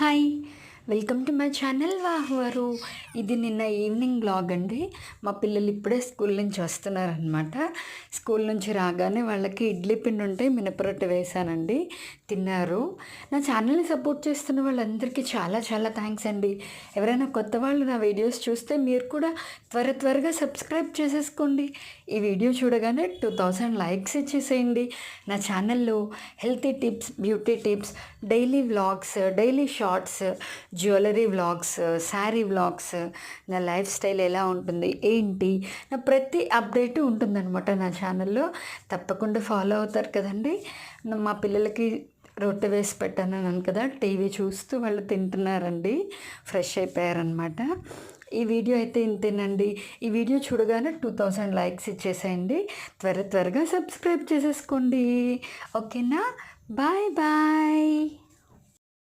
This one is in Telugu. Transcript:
Hi, welcome to my channel వాహువారు. ఇది నిన్న ఈవినింగ్ బ్లాగ్ అండి. మా పిల్లలు ఇప్పుడే స్కూల్ నుంచి వస్తున్నారనమాట. స్కూల్ నుంచి రాగానే వాళ్ళకి ఇడ్లీ పిండి ఉంటే మినపరొట్టె వేశానండి, తిన్నారు. నా ఛానల్ని సపోర్ట్ చేస్తున్న వాళ్ళందరికీ చాలా చాలా థ్యాంక్స్ అండి. ఎవరైనా కొత్త వాళ్ళు నా వీడియోస్ చూస్తే మీరు కూడా త్వరగా సబ్స్క్రైబ్ చేసేసుకోండి. ఈ వీడియో చూడగానే 2000 లైక్స్ ఇచ్చేసేయండి. నా ఛానల్లో healthy tips, beauty tips, daily vlogs, daily shorts, jewellery vlogs, sari vlogs, నా లైఫ్ స్టైల్ ఎలా ఉంటుంది ఏంటి, నా ప్రతి అప్డేట్ ఉంటుందన్నమాట నా ఛానల్లో. తప్పకుండా ఫాలో అవుతారు కదండి. మా పిల్లలకి రొట్టె వేసి పెట్టాను కదా, టీవీ చూస్తూ వాళ్ళు తింటున్నారండి, ఫ్రెష్ అయిపోయారనమాట. ఈ వీడియో అయితే ఇంతేనండి. ఈ వీడియో చూడగానే 2000 లైక్స్ ఇచ్చేసేయండి. త్వరగా సబ్స్క్రైబ్ చేసేసుకోండి. ఓకేనా? Bye bye.